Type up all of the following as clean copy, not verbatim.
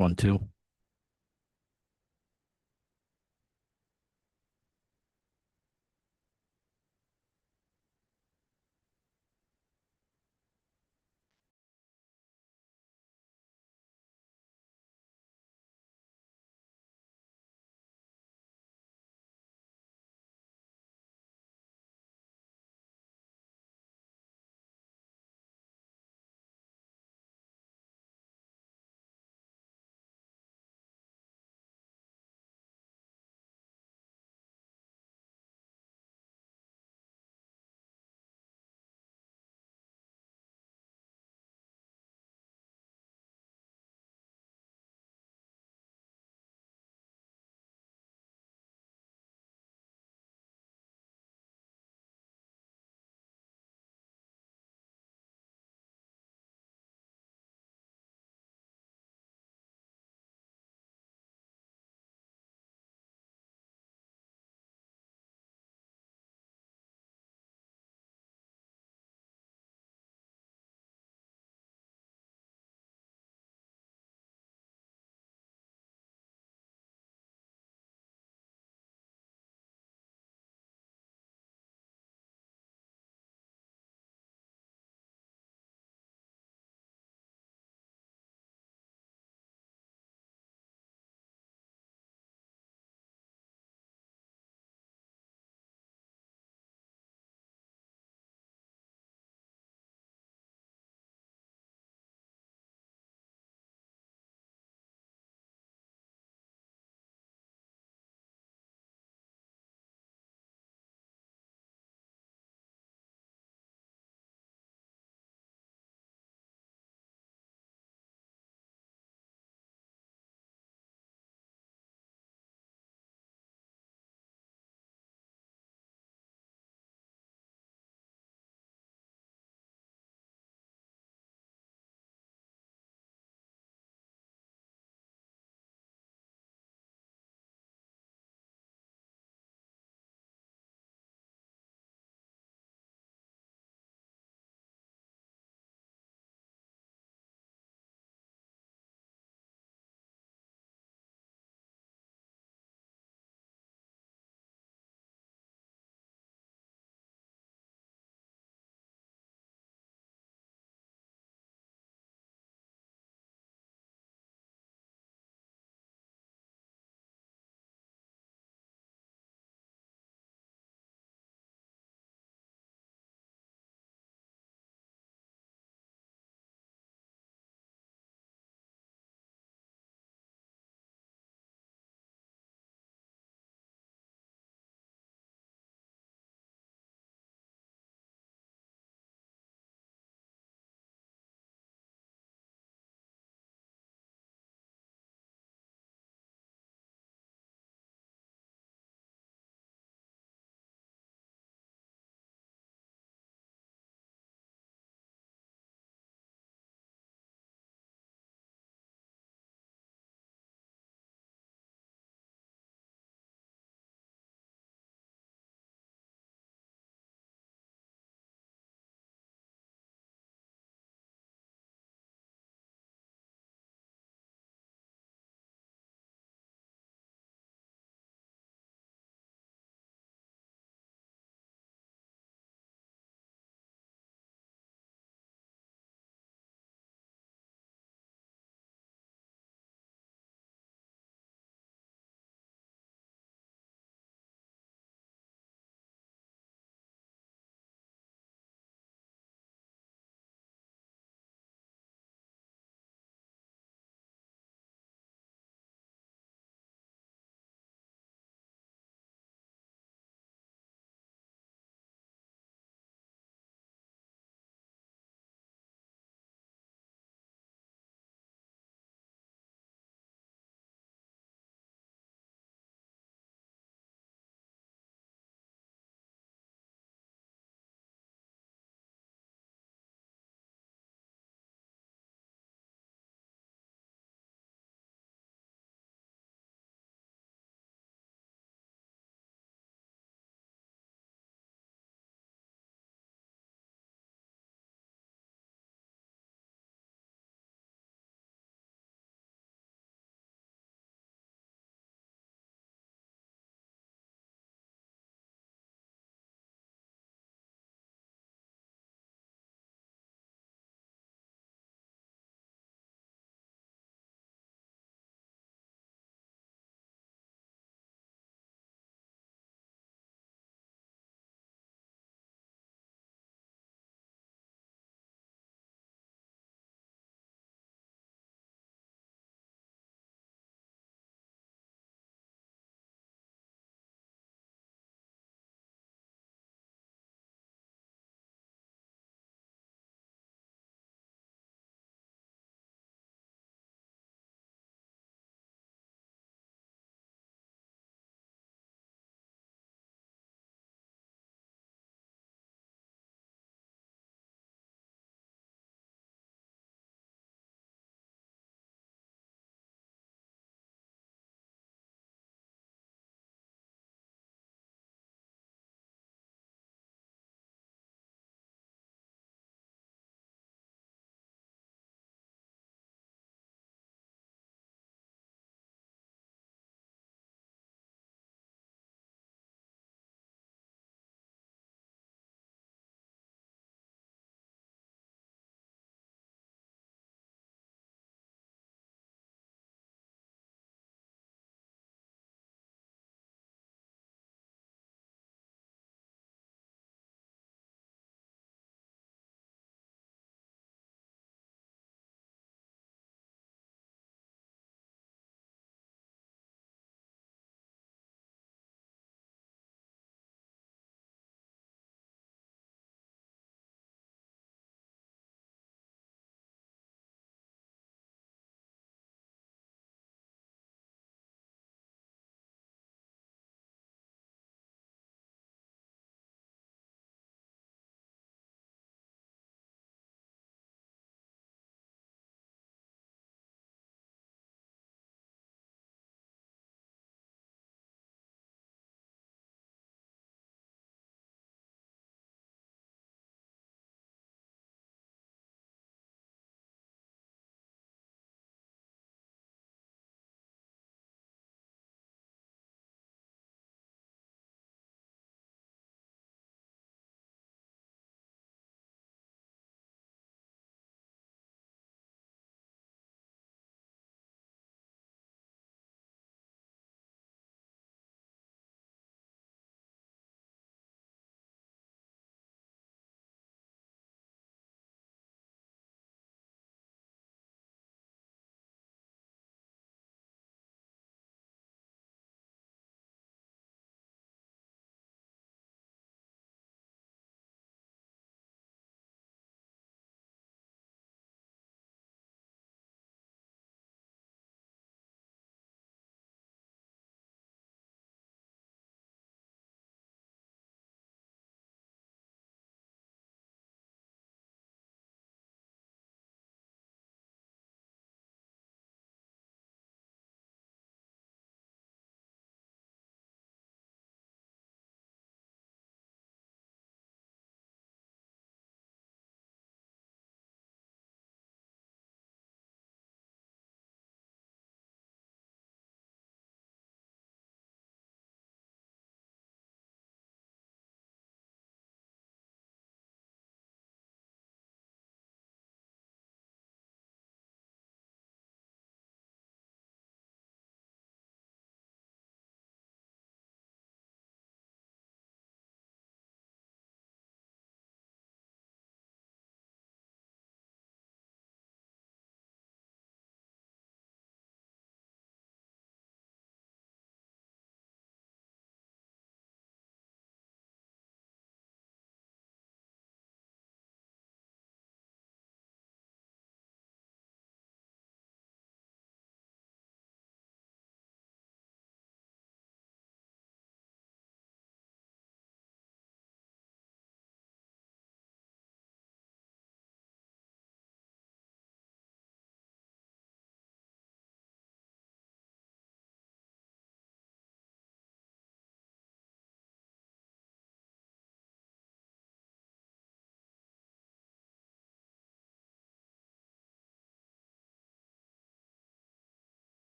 1-2.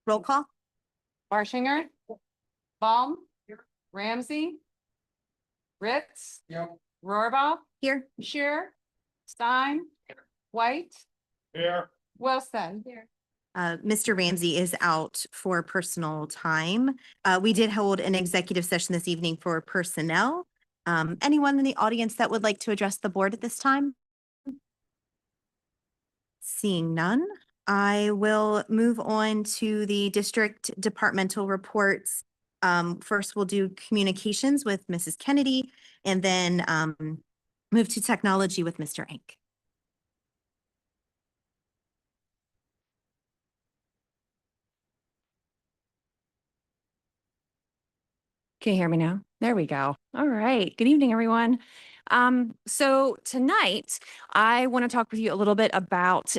Roll call. Barshinger. Baum. Ramsey. Ritz. Yep. Rohrbach. Here. Shear. Stein. White. Here. Wilson. Here. Mr. Ramsey is out for personal time. We did hold an executive session this evening for personnel. Anyone in the audience that would like to address the board at this time? Seeing none, I will move on to the district departmental reports. First, we'll do communications with Mrs. Kennedy, and then move to technology with Mr. Ink. Can you hear me now? There we go. All right. Good evening, everyone. So tonight, I want to talk with you a little bit about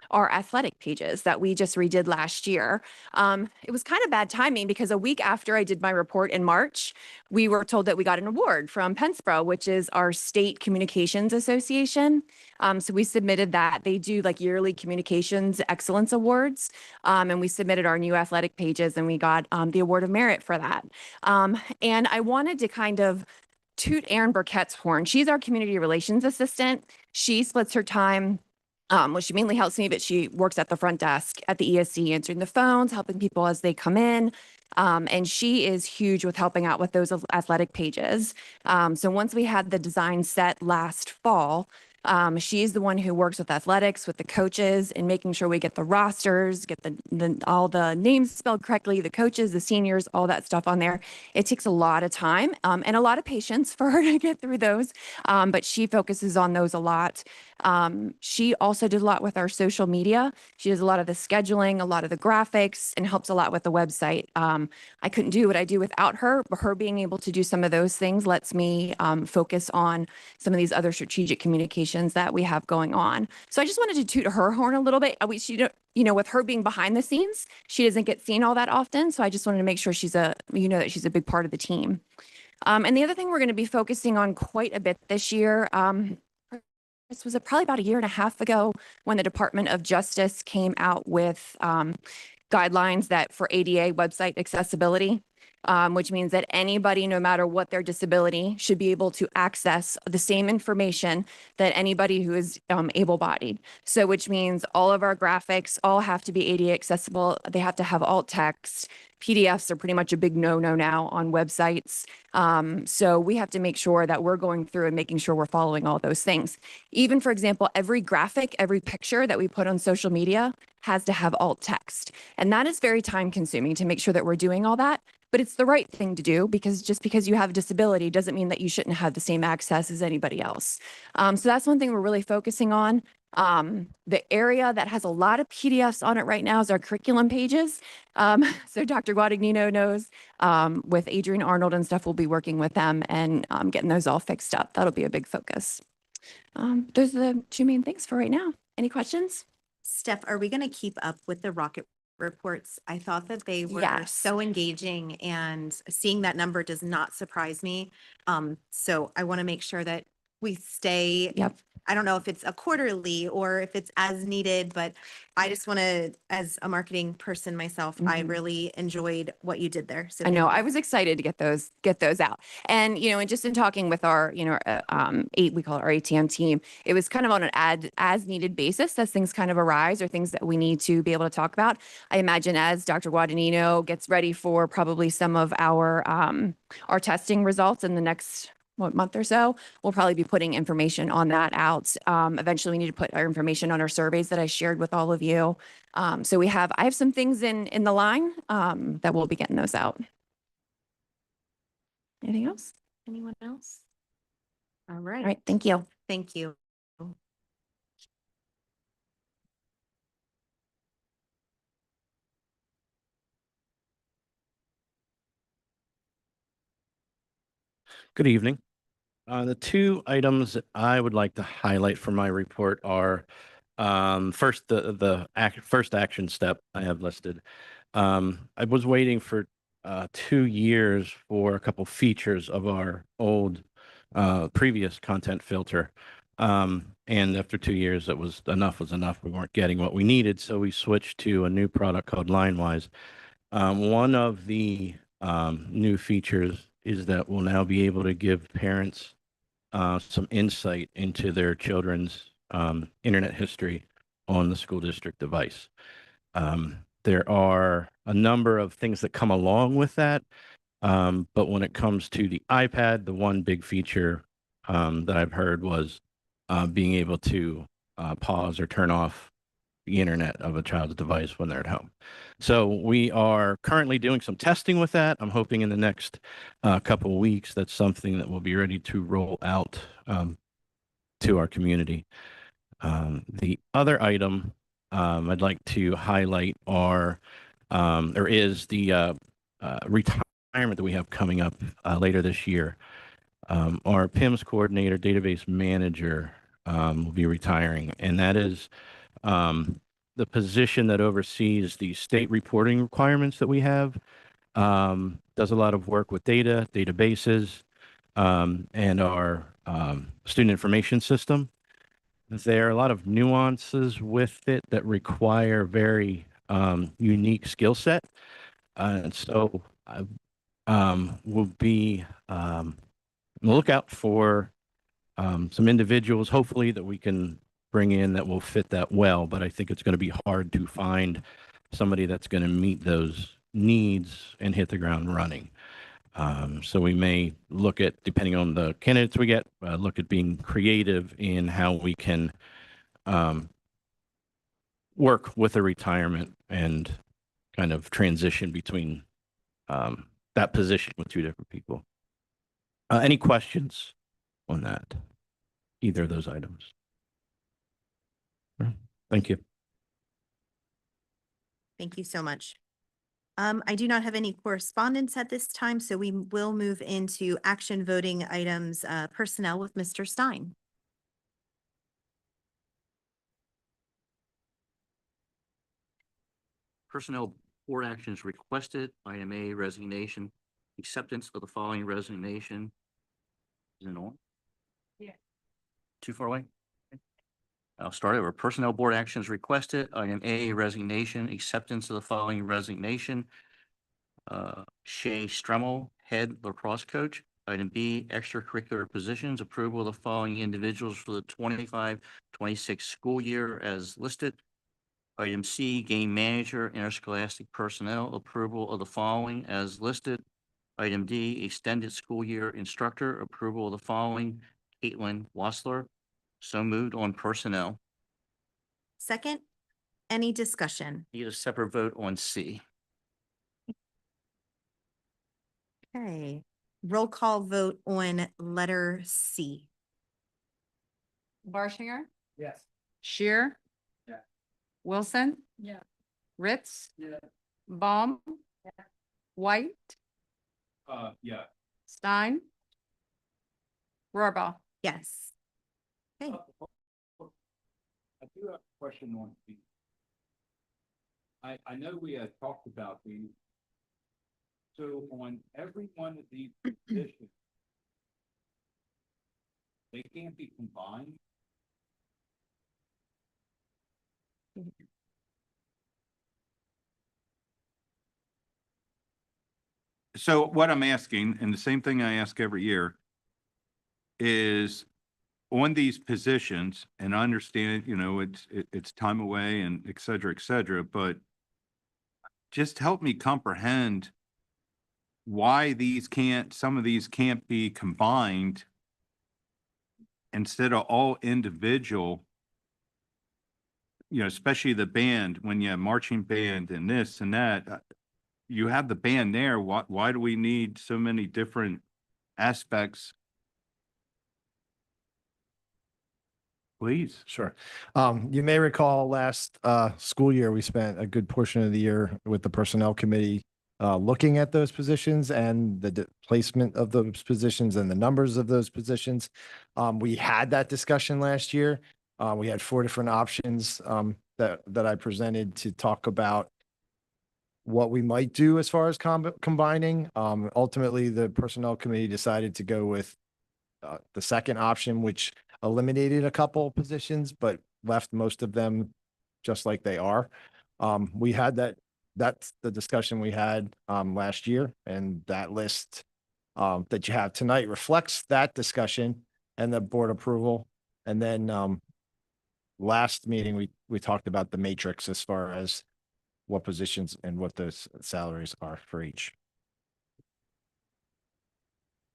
our athletic pages that we just redid last year. It was kind of bad timing because a week after I did my report in March, we were told that we got an award from Pennsboro, which is our state communications association. So we submitted that. They do like yearly communications excellence awards. And we submitted our new athletic pages and we got the award of merit for that. And I wanted to kind of toot Erin Burkett's horn. She's our community relations assistant. She splits her time. Well, she mainly helps me, but she works at the front desk at the ESC, answering the phones, helping people as they come in. And she is huge with helping out with those athletic pages. So once we had the design set last fall, she's the one who works with athletics, with the coaches, and making sure we get the rosters, get all the names spelled correctly, the coaches, the seniors, all that stuff on there. It takes a lot of time and a lot of patience for her to get through those, but she focuses on those a lot. She also did a lot with our social media. She does a lot of the scheduling, a lot of the graphics, and helps a lot with the website. I couldn't do what I do without her, but her being able to do some of those things lets me focus on some of these other strategic communications that we have going on. So I just wanted to toot her horn a little bit. With her being behind the scenes, she doesn't get seen all that often. So I just wanted to make sure that she's a big part of the team. And the other thing we're going to be focusing on quite a bit this year, this was probably about a year and a half ago when the Department of Justice came out with guidelines that for ADA website accessibility, which means that anybody, no matter what their disability, should be able to access the same information that anybody who is able-bodied. So which means all of our graphics all have to be ADA accessible. They have to have alt text. PDFs are pretty much a big no-no now on websites. So we have to make sure that we're going through and making sure we're following all those things. Even, for example, every graphic, every picture that we put on social media has to have alt text. And that is very time consuming to make sure that we're doing all that. But it's the right thing to do because just because you have a disability doesn't mean that you shouldn't have the same access as anybody else. So that's one thing we're really focusing on. The area that has a lot of PDFs on it right now is our curriculum pages. So Dr. Guadagnino knows with Adrian Arnold and stuff, we'll be working with them and getting those all fixed up. That'll be a big focus. Those are the two main things for right now. Any questions? Steph, are we going to keep up with the rocket reports? I thought that they were so engaging, and seeing that number does not surprise me. So I want to make sure that we stay. Yep. I don't know if it's a quarterly or if it's as needed, but I just want to, as a marketing person myself, I really enjoyed what you did there. So I know I was excited to get those out. And, and just in talking with our, we call it our ATM team, it was kind of on an as needed basis as things kind of arise or things that we need to be able to talk about. I imagine as Dr. Guadagnino gets ready for probably some of our testing results in the next month or so, we'll probably be putting information on that out. Eventually we need to put our information on our surveys that I shared with all of you. So I have some things in the line that we'll be getting those out. Anything else? Anyone else? All right. All right. Thank you. Thank you. Good evening. The two items that I would like to highlight from my report are first, the first action step I have listed. I was waiting for 2 years for a couple features of our old previous content filter. And after 2 years, it was enough was enough. We weren't getting what we needed, so we switched to a new product called LineWise. One of the new features is that we'll now be able to give parents some insight into their children's internet history on the school district device. There are a number of things that come along with that, but when it comes to the iPad, the one big feature that I've heard was being able to pause or turn off the internet of a child's device when they're at home. So we are currently doing some testing with that. I'm hoping in the next couple of weeks that's something that will be ready to roll out to our community. The other item I'd like to highlight is the retirement that we have coming up later this year. Our PIMS coordinator, database manager, will be retiring, and that is the position that oversees the state reporting requirements that we have. Does a lot of work with databases, and our student information system. There are a lot of nuances with it that require very unique skill set. And so I will be on the lookout for some individuals, hopefully, that we can bring in that will fit that well. But I think it's going to be hard to find somebody that's going to meet those needs and hit the ground running. So we may look at, depending on the candidates we get, look at being creative in how we can work with a retirement and kind of transition between that position with two different people. Any questions on that? Either of those items? Thank you. Thank you so much. I do not have any correspondence at this time, so we will move into action voting items, personnel with Mr. Stein. Personnel board actions requested. Item A, resignation, acceptance of the following resignation. Is it on? Yeah. Too far away? Okay. I'll start over. Personnel board actions requested. Item A, resignation, acceptance of the following resignation. Shay Stremmel, head lacrosse coach. Item B, extracurricular positions, approval of the following individuals for the 25-26 school year as listed. Item C, game manager, interscholastic personnel, approval of the following as listed. Item D, extended school year instructor, approval of the following. Caitlin Wassler. So moved on personnel. Second, any discussion? Need a separate vote on C. Okay, roll call vote on letter C. Barshinger, Yes. Shear. Yeah. Wilson. Yeah. Ritz, Yeah. Baum. White, Yeah. Stein. Rohrbach. Yes. Okay, I do have a question on the. I know we had talked about these. So on every one of these positions, they can't be combined. So what I'm asking, and the same thing I ask every year, is on these positions, and I understand, you know, it's time away and et cetera, but just help me comprehend why some of these can't be combined instead of all individual, you know, especially the band, when you have marching band and this and that, you have the band there. Why do we need so many different aspects? Please. Sure. You may recall last school year, we spent a good portion of the year with the personnel committee looking at those positions and the placement of those positions and the numbers of those positions. We had that discussion last year. We had 4 different options that I presented to talk about what we might do as far as combining. Ultimately, the personnel committee decided to go with the second option, which eliminated a couple positions, but left most of them just like they are. We had that's the discussion we had last year, and that list that you have tonight reflects that discussion and the board approval. And then last meeting, we talked about the matrix as far as what positions and what those salaries are for each.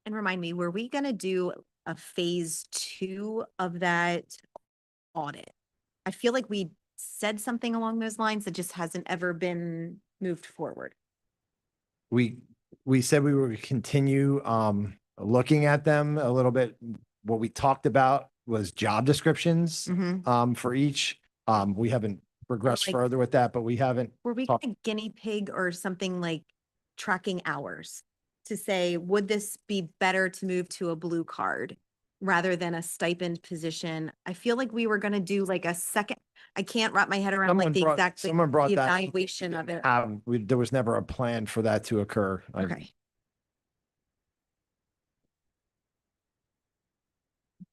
And remind me, were we gonna do a phase 2 of that audit? I feel like we said something along those lines that just hasn't ever been moved forward. We said we would continue looking at them a little bit. What we talked about was job descriptions Mhm. for each. We haven't progressed like- further with that, but we haven't. Were we Talk- gonna guinea pig or something like tracking hours to say, would this be better to move to a blue card rather than a stipend position? I feel like we were gonna do like a second, I can't wrap my head around like the exact, like, Someone brought the that. evaluation of it. There was never a plan for that to occur. Okay.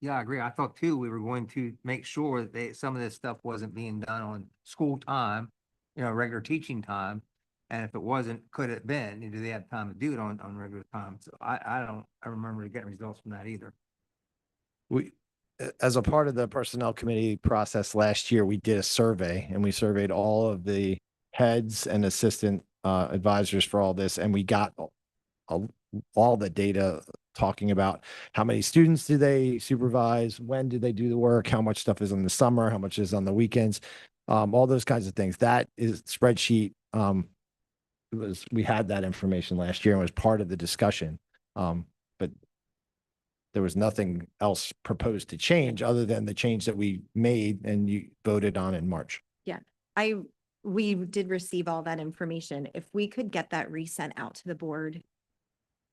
Yeah, I agree. I thought too, we were going to make sure that some of this stuff wasn't being done on school time, regular teaching time. And if it wasn't, could it been, do they have time to do it on regular time? So I remember getting results from that either. As a part of the personnel committee process last year, we did a survey and we surveyed all of the heads and assistant advisors for all this. And we got all the data talking about how many students do they supervise, when do they do the work, how much stuff is in the summer, how much is on the weekends, all those kinds of things. That is spreadsheet. We had that information last year and was part of the discussion. But there was nothing else proposed to change other than the change that we made and you voted on in March. We did receive all that information. If we could get that resent out to the board.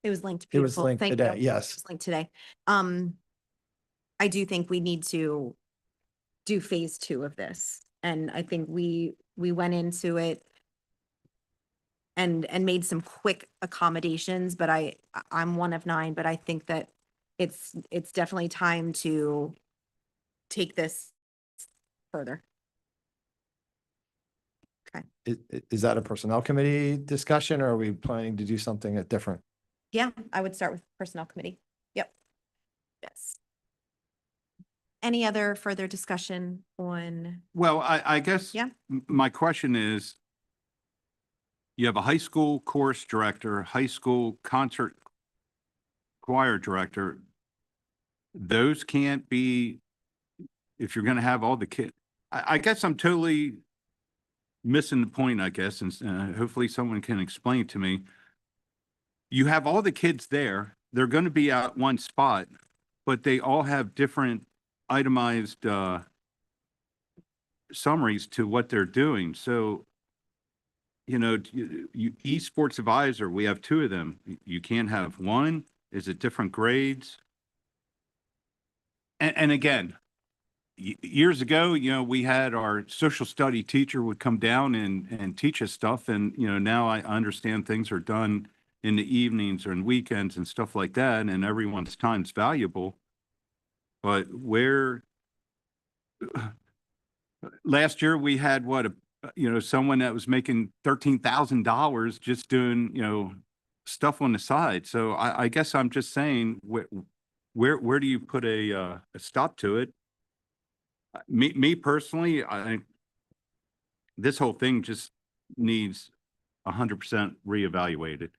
It was linked. It was Beautiful. linked Thank today, you. yes. It was linked today. I do think we need to do phase 2 of this. And I think we went into it and made some quick accommodations, but I'm one of 9, but I think that it's definitely time to take this further. Is that a personnel committee discussion or are we planning to do something different? Yeah, I would start with personnel committee. Yep. Yes. Any other further discussion on? Well, I guess. Yeah. My question is, you have a high school chorus director, high school concert choir director. Those can't be, if you're going to have all the kids, I guess I'm totally missing the point, I guess, and hopefully someone can explain to me. You have all the kids there, they're going to be at one spot, but they all have different itemized summaries to what they're doing. So, esports advisor, we have 2 of them. You can't have one. Is it different grades? And again, years ago, we had our social study teacher would come down and teach us stuff. And, now I understand things are done in the evenings or in weekends and stuff like that. And everyone's time's valuable. But last year we had someone that was making $13,000 just doing, stuff on the side. So I guess I'm just saying, where do you put a stop to it? Me personally, I think this whole thing just needs 100% reevaluated.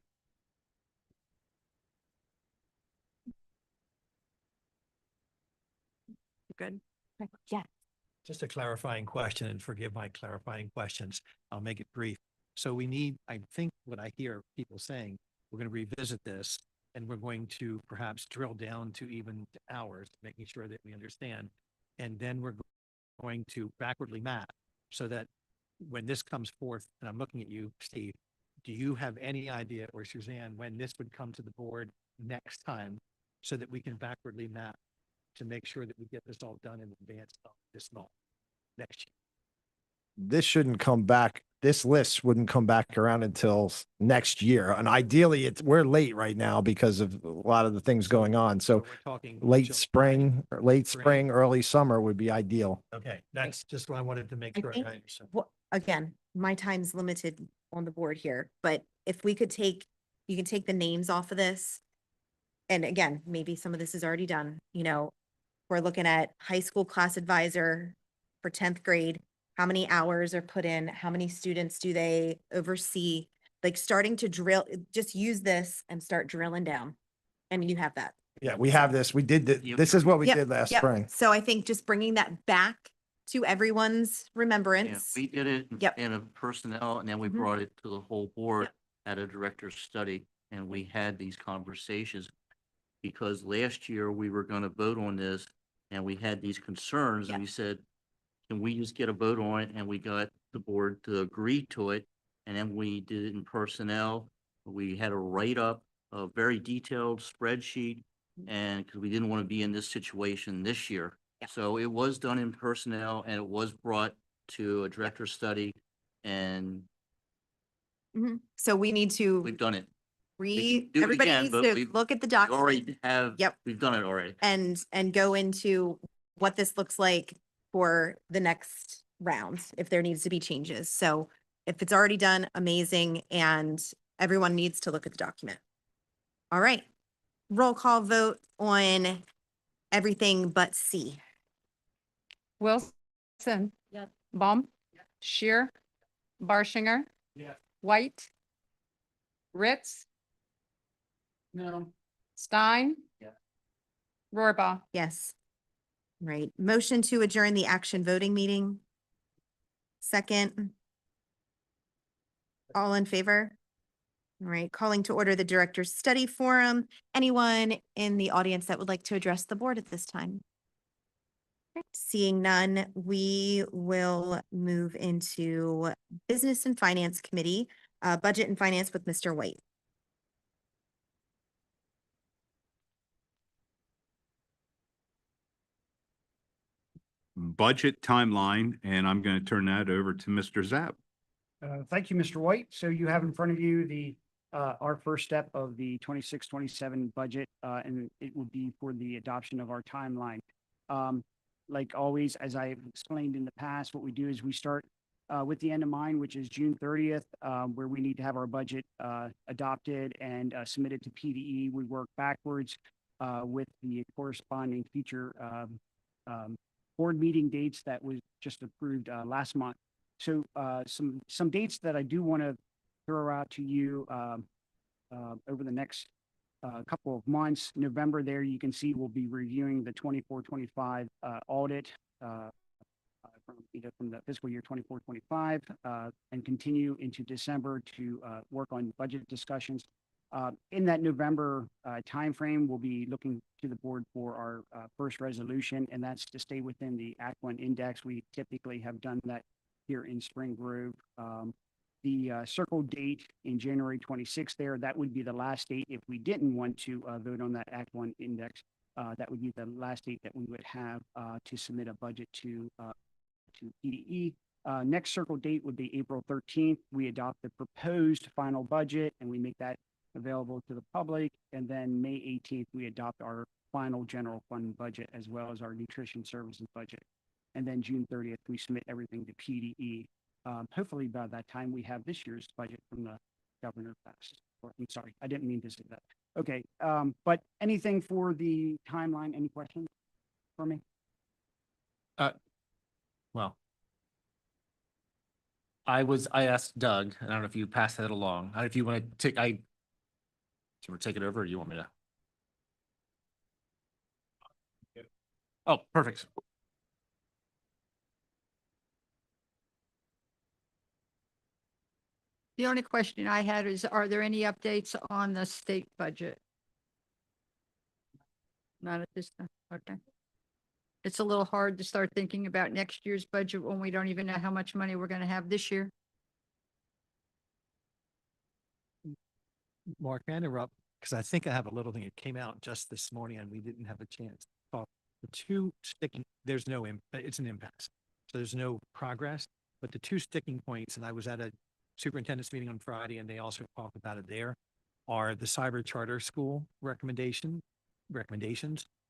Good. Yeah. Just a clarifying question, and forgive my clarifying questions. I'll make it brief. So I think what I hear people saying, we're going to revisit this and we're going to perhaps drill down to even hours, making sure that we understand. And then we're going to backwardly map so that when this comes forth, and I'm looking at you, Steve, do you have any idea, or Suzanne, when this would come to the board next time so that we can backwardly map to make sure that we get this all done in advance of this fall next year? this shouldn't come back. This list wouldn't come back around until next year. And ideally, we're late right now because of a lot of the things going on. So we're talking late July, spring, early summer would be ideal. Okay, that's just what I wanted to make I sure. think- I understand. Well, again, my time's limited on the board here, but if we could you can take the names off of this. And again, maybe some of this is already done, we're looking at high school class advisor for 10th grade. How many hours are put in? How many students do they oversee? Like starting to drill, just use this and start drilling down. And you have that. Yeah, we have this. We did this. Yep. This is what we Yep, did last yep. spring. So I think just bringing that back to everyone's Yeah, remembrance. we did it Yep. in a personnel, and then we Mhm. brought it to the whole board Yep. at a director's study, and we had these conversations. Because last year we were gonna vote on this, and we had these concerns, and Yep. we said, can we just get a vote on it? And we got the board to agree to it, and then we did it in personnel. We had a write-up, a very detailed spreadsheet, and, because we didn't want to be in this situation this year. Yeah. So it was done in personnel, and it was brought to a director's study, and Mhm. So we need to we've done it. We can do it everybody again, needs but to we've- look at the We document already have. Yep. We've done it already. and go into what this looks like for the next round, if there needs to be changes. So if it's already done, amazing, and everyone needs to look at the document. All right, roll call vote on everything but C. Wilson. Yes. Baum. Shear. Barshinger. Yes. White. Ritz. No. Stein. Yeah. Rohrbaugh. Yes. Right, motion to adjourn the action voting meeting. Second. All in favor? All right, calling to order the Director's Study Forum. Anyone in the audience that would like to address the board at this time? Okay, seeing none, we will move into Business and Finance Committee, Budget and Finance with Mr. White. Budget timeline, and I'm going to turn that over to Mr. Zapp. Thank you, Mr. White. So you have in front of you our first step of the 26-27 budget, and it will be for the adoption of our timeline. Like always, as I've explained in the past, what we do is we start with the end in mind, which is June 30th, where we need to have our budget adopted and submitted to PDE. We work backwards with the corresponding future board meeting dates that was just approved last month. So some dates that I do want to throw out to you over the next couple of months. November there, you can see we'll be reviewing the 24-25 audit from the fiscal year 24-25 and continue into December to work on budget discussions. In that November timeframe, we'll be looking to the board for our first resolution, and that's to stay within the Act 1 index. We typically have done that here in Spring Grove. The circle date in January 26th there, that would be the last date if we didn't want to vote on that Act 1 index. That would be the last date that we would have to submit a budget to PDE. Next circle date would be April 13th. We adopt the proposed final budget and we make that available to the public. And then May 18th, we adopt our final general fund budget as well as our nutrition services budget. And then June 30th, we submit everything to PDE. Hopefully by that time, we have this year's budget from the governor passed. I'm sorry, I didn't mean to say that. Okay, but anything for the timeline? Any questions for me? Well, I asked Doug, I don't know if you passed that along. If you want to take, can we take it over or do you want me to? Oh, perfect. The only question I had is, are there any updates on the state budget? Not at this time, okay. It's a little hard to start thinking about next year's budget when we don't even know how much money we're gonna have this year. Mark, may I interrupt? Because I think I have a little thing that came out just this morning and we didn't have a chance to talk. The two sticking, there's no, it's an impasse. So there's no progress. But the two sticking points, and I was at a superintendent's meeting on Friday and they also talked about it there, are the cyber charter school recommendations,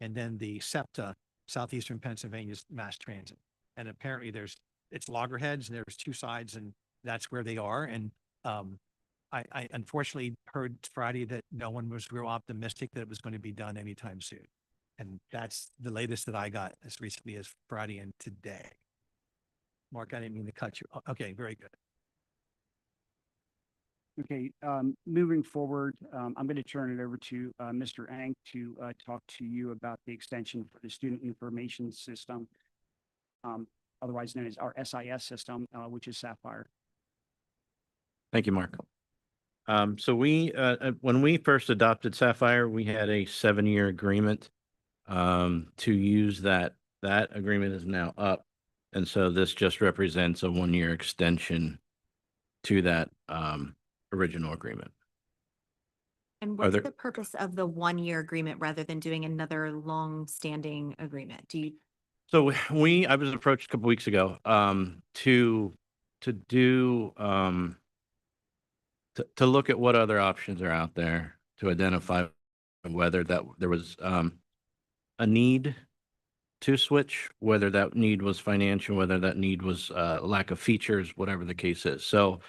and then the SEPTA, Southeastern Pennsylvania's mass transit. And apparently it's loggerheads and there's two sides and that's where they are. And I unfortunately heard Friday that no one was real optimistic that it was going to be done anytime soon. And that's the latest that I got as recently as Friday and today. Mark, I didn't mean to cut you. Okay, very good. Okay, moving forward, I'm going to turn it over to Mr. Ang to talk to you about the extension for the Student Information System, otherwise known as our SIS system, which is Sapphire. Thank you, Mark. So when we first adopted Sapphire, we had a 7-year agreement to use that. That agreement is now up. And so this just represents a 1-year extension to that original agreement. And what's the purpose of the 1-year agreement rather than doing another long-standing agreement? Do you? So I was approached a couple weeks ago to do to look at what other options are out there to identify whether that there was a need to switch, whether that need was financial, whether that need was lack of features, whatever the case is. So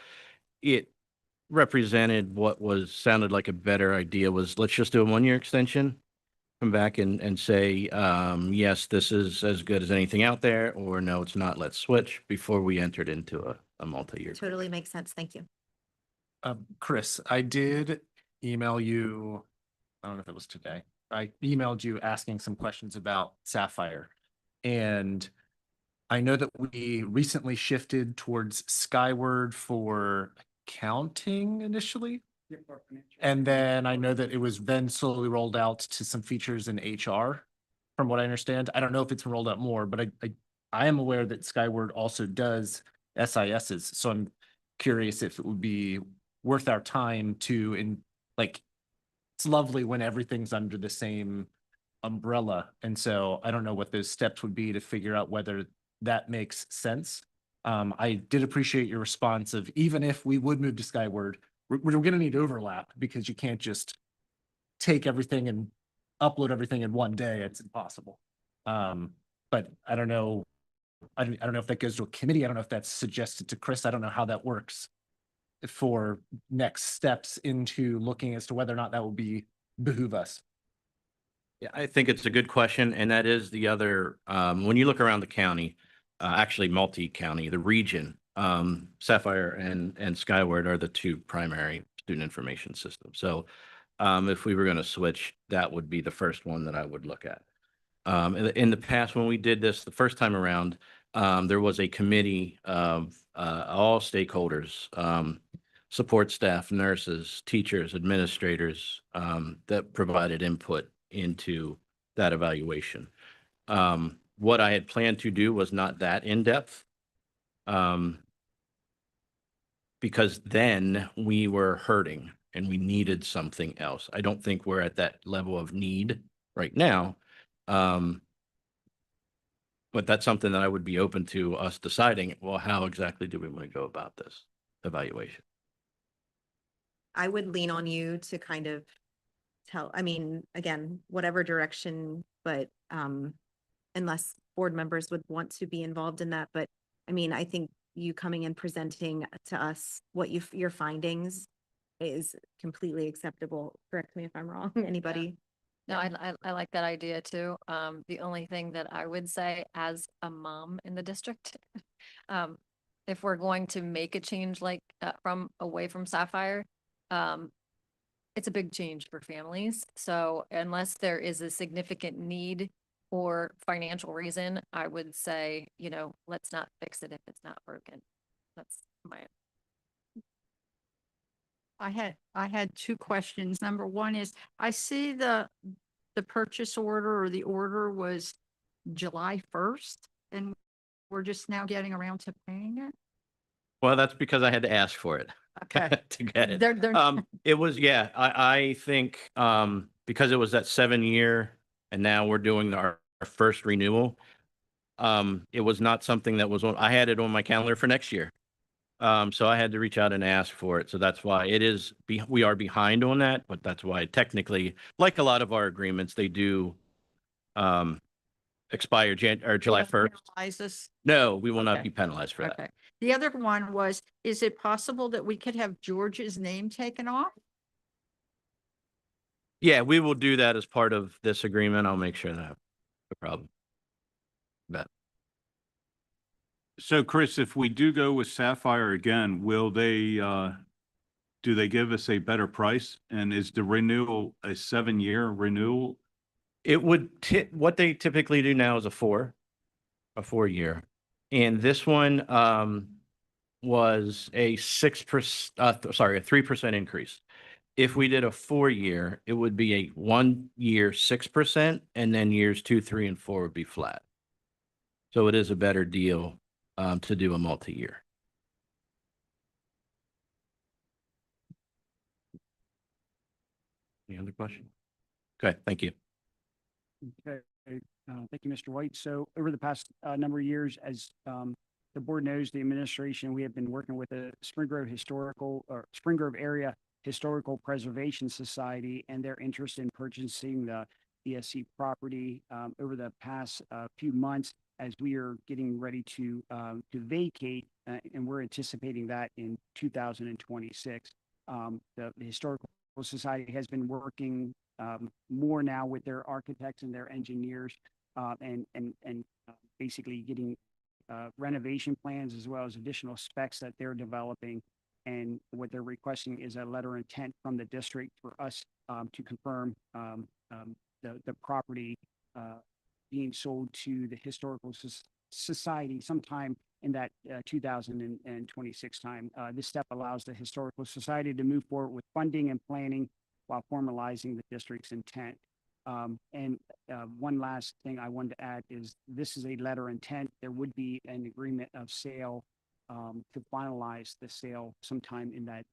it represented what sounded like a better idea was let's just do a 1-year extension, come back and say, yes, this is as good as anything out there, or no, it's not, let's switch before we entered into a multi-year. Totally makes sense. Thank you. Chris, I did email you, I don't know if it was today. I emailed you asking some questions about Sapphire. And I know that we recently shifted towards Skyward for accounting initially. And then I know that it was then slowly rolled out to some features in HR, from what I understand. I don't know if it's been rolled out more, but I am aware that Skyward also does SISs. So I'm curious if it would be worth our time to it's lovely when everything's under the same umbrella. And so I don't know what those steps would be to figure out whether that makes sense. I did appreciate your response of even if we would move to Skyward, we're going to need overlap because you can't just take everything and upload everything in one day. It's impossible. But I don't know. I don't know if that goes to a committee. I don't know if that's suggested to Chris. I don't know how that works for next steps into looking as to whether or not that will behoove us. Yeah, I think it's a good question. And that is the other, when you look around the county, actually multi-county, the region, Sapphire and Skyward are the two primary student information systems. So if we were going to switch, that would be the first one that I would look at. In the past, when we did this the first time around, there was a committee of all stakeholders, support staff, nurses, teachers, administrators that provided input into that evaluation. What I had planned to do was not that in-depth because then we were hurting and we needed something else. I don't think we're at that level of need right now. But that's something that I would be open to us deciding, well, how exactly do we want to go about this evaluation? I would lean on you to kind of again, whatever direction, but unless board members would want to be involved in that. But I think you coming and presenting to us what your findings is completely acceptable. Correct me if I'm wrong. Anybody? No, I like that idea too. The only thing that I would say as a mom in the district, if we're going to make a change like away from Sapphire, it's a big change for families. So unless there is a significant need or financial reason, I would say, let's not fix it if it's not broken. That's my. I had two questions. Number one is, I see the purchase order or the order was July 1st and we're just now getting around to paying it. Well, that's because I had to ask for it. Okay. To get it. They're It was, yeah, I think because it was that 7-year and now we're doing our first renewal, It was not something that was on, I had it on my calendar for next year. So I had to reach out and ask for it. So that's why it is, we are behind on that, but that's why technically, like a lot of our agreements, they do expire July 1st. Penalize us. No, we will not Okay. be penalized for that. Okay. The other one was, is it possible that we could have George's name taken off? Yeah, we will do that as part of this agreement. I'll make sure that no problem. Bet. So Chris, if we do go with Sapphire again, will they, do they give us a better price? And is the renewal a 7-year renewal? It would what they typically do now is a 4-year. And this one was a 6%, sorry, a 3% increase. If we did a 4-year, it would be a 1 year 6%, and then years 2, 3, and 4 would be flat. So it is a better deal to do a multi-year. Any other question? Okay, thank you. Okay, thank you, Mr. White. So over the past number of years, as the board knows, the administration, we have been working with the Spring Grove Area Historical Preservation Society and their interest in purchasing the ESC property over the past few months as we are getting ready to vacate, and we're anticipating that in 2026. The Historical Society has been working more now with their architects and their engineers, and basically getting renovation plans as well as additional specs that they're developing. And what they're requesting is a letter of intent from the district for us to confirm the property being sold to the Historical Society sometime in that 2026 time. This step allows the Historical Society to move forward with funding and planning while formalizing the district's intent. One last thing I wanted to add is this is a letter of intent. There would be an agreement of sale to finalize the sale sometime in that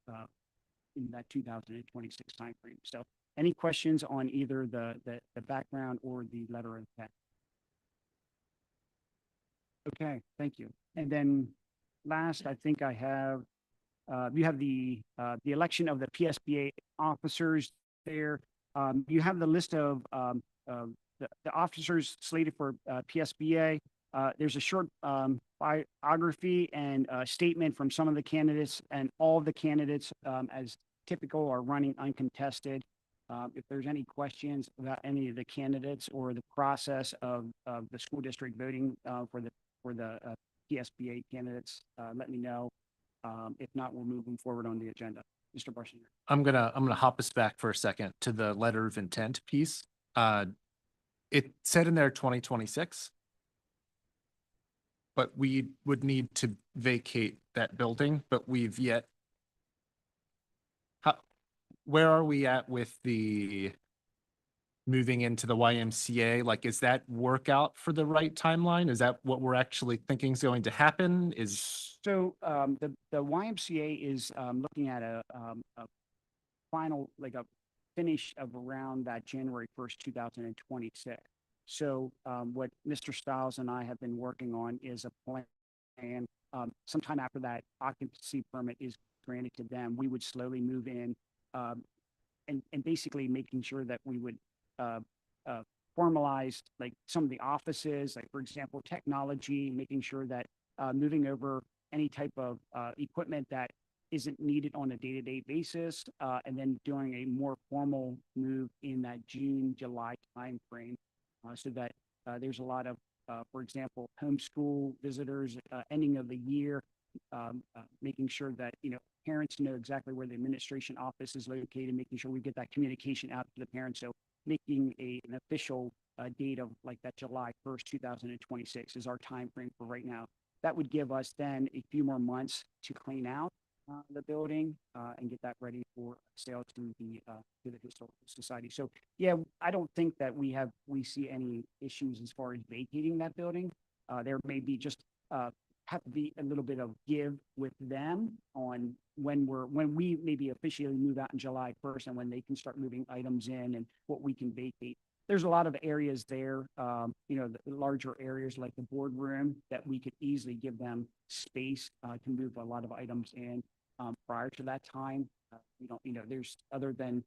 2026 timeframe. So any questions on either the background or the letter of intent? Okay, thank you. And then last, I think I have, you have the election of the PSBA officers there. You have the list of the officers slated for PSBA. There's a short biography and a statement from some of the candidates, and all of the candidates, as typical, are running uncontested. If there's any questions about any of the candidates or the process of the school district voting for the PSBA candidates, let me know. If not, we'll move them forward on the agenda. Mr. Barsinger. I'm gonna hop us back for a second to the letter of intent piece. It said in there 2026, but we would need to vacate that building, but we've yet. Where are we at with the moving into the YMCA? Like, is that workout for the right timeline? Is that what we're actually thinking is going to happen? So the YMCA is looking at a final, like a finish of around that January 1st, 2026. So what Mr. Stiles and I have been working on is a plan. Sometime after that occupancy permit is granted to them, we would slowly move in and basically making sure that we would formalize like some of the offices, like for example, technology, making sure that moving over any type of equipment that isn't needed on a day-to-day basis, and then doing a more formal move in that June, July timeframe, so that there's a lot of, for example, homeschool visitors, ending of the year, making sure that, parents know exactly where the administration office is located, making sure we get that communication out to the parents. So making an official date of like that July 1st, 2026 is our time frame for right now. That would give us then a few more months to clean out the building and get that ready for sale to the Historical Society. So yeah, I don't think that we see any issues as far as vacating that building. There may be just have to be a little bit of give with them on when we maybe officially move out in July 1st and when they can start moving items in and what we can vacate there's a lot of areas there, the larger areas like the boardroom that we could easily give them space to move a lot of items in prior to that time. We don't, there's other than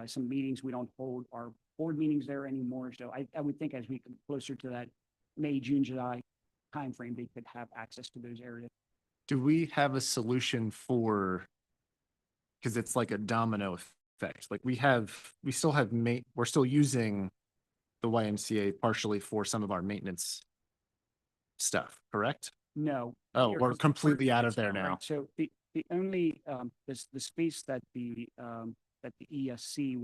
some meetings, we don't hold our board meetings there anymore. So I would think as we come closer to that May, June, July timeframe, they could have access to those areas. Do we have a solution for, because it's like a domino effect, like we still have we're still using the YMCA partially for some of our maintenance stuff, correct? No. Oh, Here, we're 'cause completely out of it's there not right. now. So the only, the space that the ESC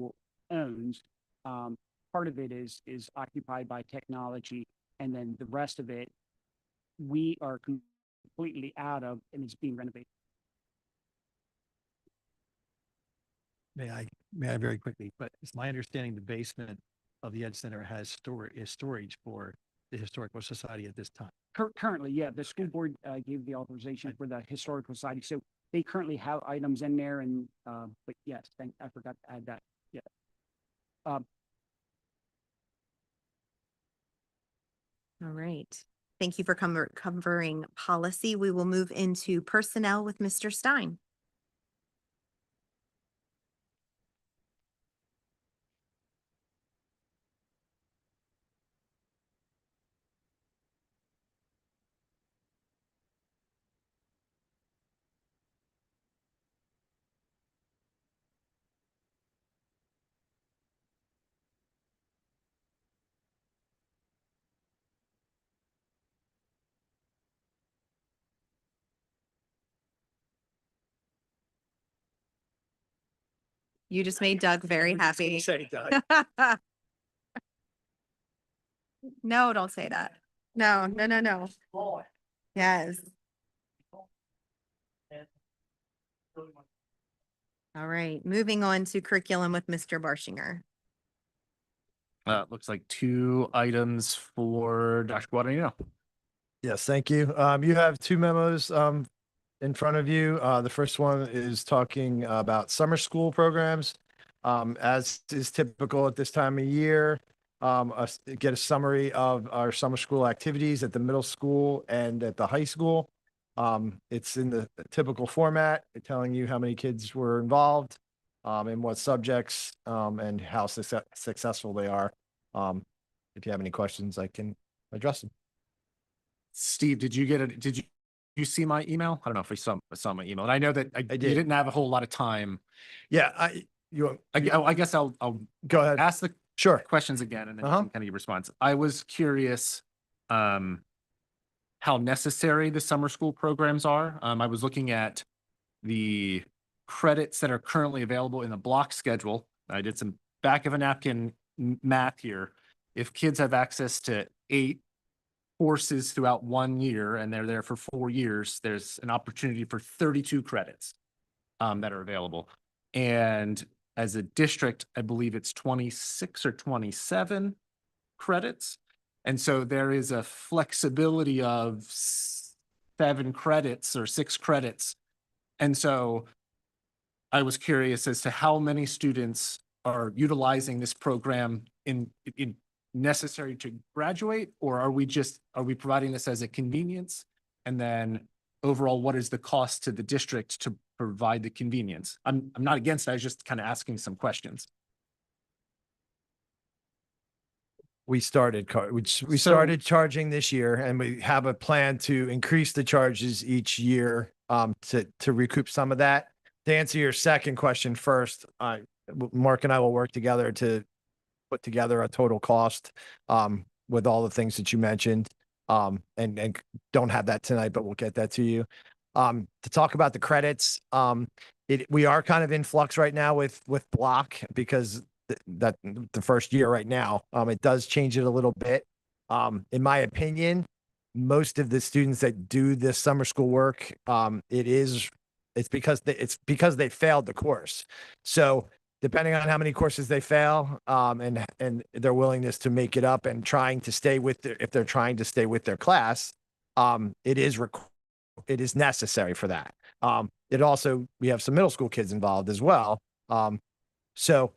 owns, part of it is occupied by technology, and then the rest of it, we are completely out of, and it's being renovated. May I very quickly, but it's my understanding the basement of the Ed Center has storage for the Historical Society at this time. Currently, yeah, the school board gave the authorization for the Historical Society, so they currently have items in there, and, but yes, I forgot to add that, yeah. All right. Thank you for covering policy. We will move into personnel with Mr. Stein. You just made Doug very happy. Say, Doug. No, don't say that. No. Yes. All right, moving on to curriculum with Mr. Barshinger. Looks like 2 items for Dr. Guadagnino. Yes, thank you. You have 2 memos in front of you. The first one is talking about summer school programs. As is typical at this time of year, get a summary of our summer school activities at the middle school and at the high school. It's in the typical format, telling you how many kids were involved, and what subjects, and how successful they are. If you have any questions, I can address them. Steve, did you see my email? I don't know if I saw my email. And I know that you did. didn't have a whole lot of time. Yeah, I guess I'll go ahead. ask the Sure. questions again and then you Uh-huh. can kind of give response. I was curious how necessary the summer school programs are. I was looking at the credits that are currently available in the block schedule. I did some back of a napkin math here. If kids have access to 8 courses throughout 1 year and they're there for 4 years, there's an opportunity for 32 credits that are available. And as a district, I believe it's 26 or 27 credits. And so there is a flexibility of 7 credits or 6 credits. And so I was curious as to how many students are utilizing this program in necessary to graduate, or are we providing this as a convenience? And then overall, what is the cost to the district to provide the convenience? I'm not against it. I was just kind of asking some questions. We started charging this year, and we have a plan to increase the charges each year to recoup some of that. To answer your second question first, Mark and I will work together to put together a total cost with all the things that you mentioned, and don't have that tonight, but we'll get that to you. To talk about the credits, we are kind of in flux right now with block because that the first year right now, it does change it a little bit. In my opinion, most of the students that do this summer school work, it's because they failed the course. So depending on how many courses they fail, and their willingness to make it up and trying to stay with if they're trying to stay with their class, it is necessary for that. It also, we have some middle school kids involved as well. So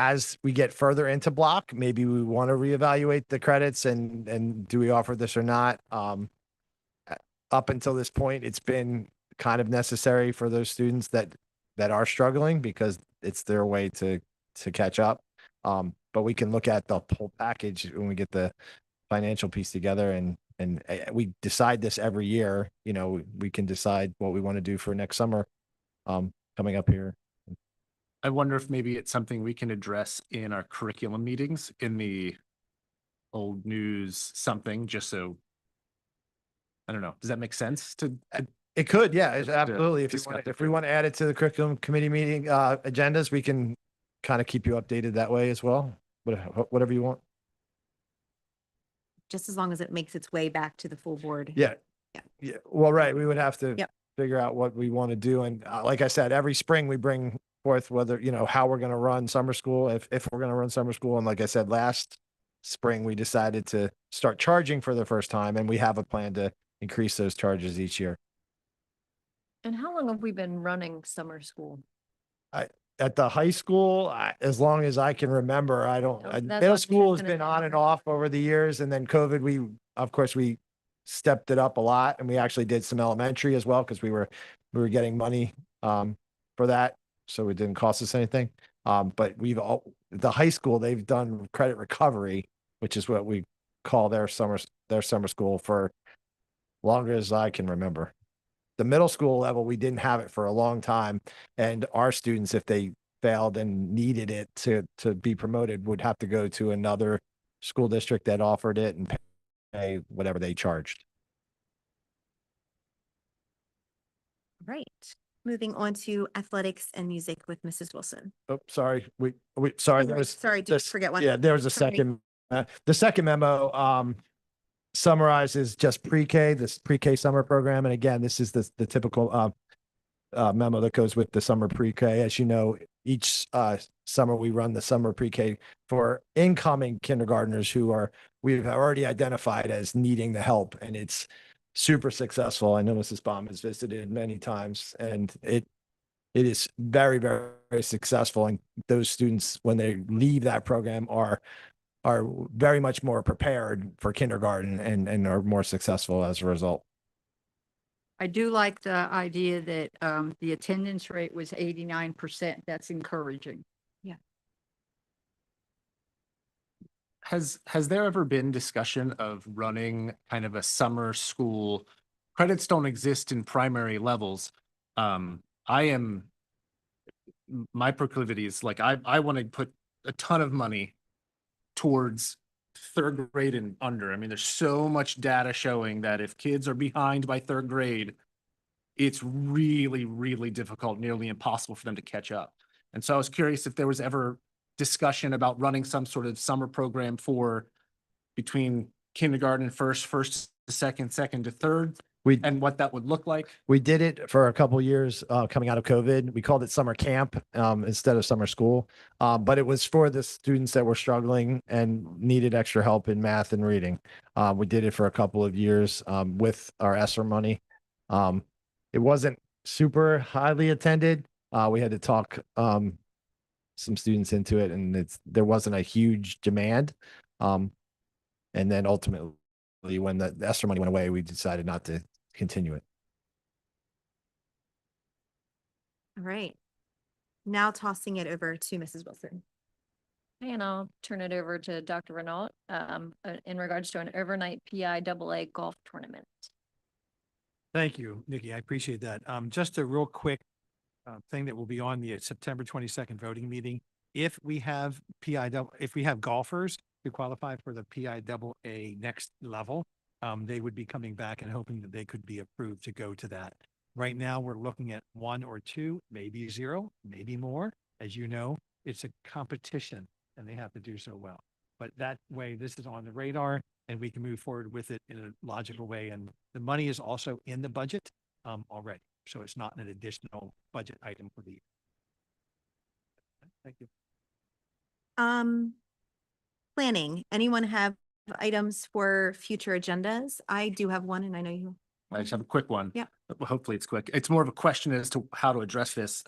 as we get further into block, maybe we want to reevaluate the credits and do we offer this or not? Up until this point, it's been kind of necessary for those students that are struggling because it's their way to catch up. But we can look at the whole package when we get the financial piece together and we decide this every year. You know, we can decide what we want to do for next summer coming up here. I wonder if maybe it's something we can address in our curriculum meetings in the old news something, just so, I don't know. Does that make sense to? It could, yeah, Just, absolutely. If discuss it if we want to add it to the curriculum committee meeting agendas, we can kind of keep you updated that way as well. Whatever you want. Just as long as it makes its way back to the full board. Yeah. Yeah. Yeah. Well, right. We would have to Yep. figure out what we want to do. And like I said, every spring we bring forth whether, you know, how we're going to run summer school, if we're going to run summer school. And like I said, last spring, we decided to start charging for the first time, and we have a plan to increase those charges each year. And how long have we been running summer school? At the high school, as long as I can remember, I don't, That's what middle I'm school has gonna been say. on and off over the years. And then COVID, of course, we stepped it up a lot, and we actually did some elementary as well because we were getting money for that. So it didn't cost us anything. But the high school, they've done credit recovery, which is what we call their summer school for longer as I can remember. The middle school level, we didn't have it for a long time. And our students, if they failed and needed it to be promoted, would have to go to another school district that offered it and pay whatever they charged. Right. Moving on to athletics and music with Mrs. Wilson. Oh, sorry. Sorry. There was, Sorry, did you forget one? yeah, there was a Sorry. second, the second memo, summarizes just pre-K, this pre-K summer program. And again, this is the typical, memo that goes with the summer pre-K. As you know, each summer we run the summer pre-K for incoming kindergartners we've already identified as needing the help, and it's super successful. I know Mrs. Baum has visited many times, and it is very, very, very successful. And those students, when they leave that program, are very much more prepared for kindergarten and are more successful as a result. I do like the idea that the attendance rate was 89%. That's encouraging. Has there ever been discussion of running kind of a summer school? Credits don't exist in primary levels. My proclivity is like, I want to put a ton of money towards third grade and under. I mean, there's so much data showing that if kids are behind by third grade, it's really, really difficult, nearly impossible for them to catch up. And so I was curious if there was ever discussion about running some sort of summer program for between kindergarten first to second to third, and what that would look like. We did it for a couple of years coming out of COVID. We called it summer camp instead of summer school. But it was for the students that were struggling and needed extra help in math and reading. We did it for a couple of years with our ESSER money. It wasn't super highly attended. We had to talk some students into it, and there wasn't a huge demand. And then ultimately, when the ESSER money went away, we decided not to continue it. All right. Now tossing it over to Mrs. Wilson. And I'll turn it over to Dr. Renault in regards to an overnight PIAA golf tournament. Thank you, Nikki. I appreciate that. Just a real quick thing that will be on the September 22nd voting meeting. If we have golfers who qualify for the PIAA next level, they would be coming back and hoping that they could be approved to go to that. Right now, we're looking at 1 or 2, maybe 0, maybe more. As you know, it's a competition and they have to do so well. But that way, this is on the radar and we can move forward with it in a logical way. And the money is also in the budget already. So it's not an additional budget item for the year. Thank you. Planning. Anyone have items for future agendas? I do have one, and I know you. I just have a quick one. Yeah. Hopefully it's quick. It's more of a question as to how to address this.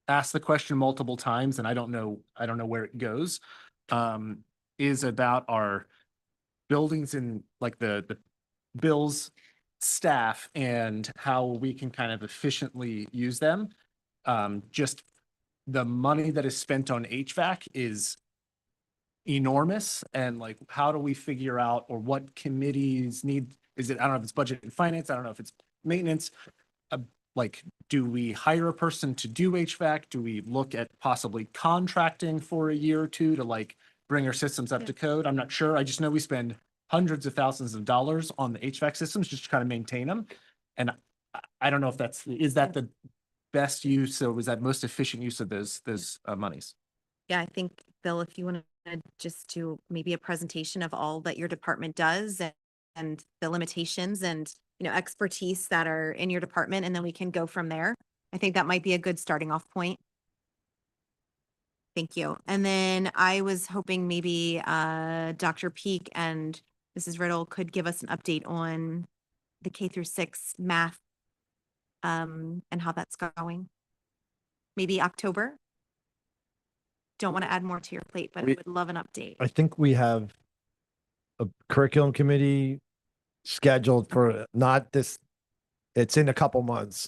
asked the question multiple times and I don't know where it goes. Is about our buildings and like the Bill's staff and how we can kind of efficiently use them. Just the money that is spent on HVAC is enormous, and like, how do we figure out, or what committees need, is it, I don't know if it's budget and finance, I don't know if it's maintenance. Like, do we hire a person to do HVAC? Do we look at possibly contracting for a year or two to like bring our systems up to code? I'm not sure. I just know we spend hundreds of thousands of dollars on the HVAC systems just to kind of maintain them. And I don't know if is that the best use, or was that most efficient use of those monies? Yeah, I think, Bill, if you want to just do maybe a presentation of all that your department does and the limitations and, you know, expertise that are in your department, and then we can go from there. I think that might be a good starting off point. Thank you. And then I was hoping maybe Dr. Peak and Mrs. Riddle could give us an update on the K-6 math and how that's going. Maybe October. Don't want to add more to your plate, but I We- would love an update. I think we have a curriculum committee scheduled for not this, it's in a couple months.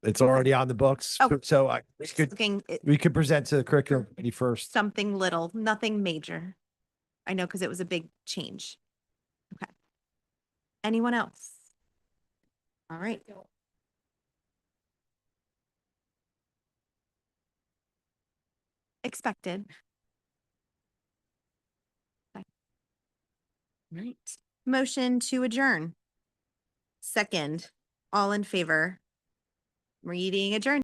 It's already on the books. Oh. So Looking at we could present to the curriculum committee first. something little, nothing major. I know, because it was a big change. Okay. Anyone else? All right. Expected. Okay. Right. Motion to adjourn. Second, all in favor. Meeting adjourned.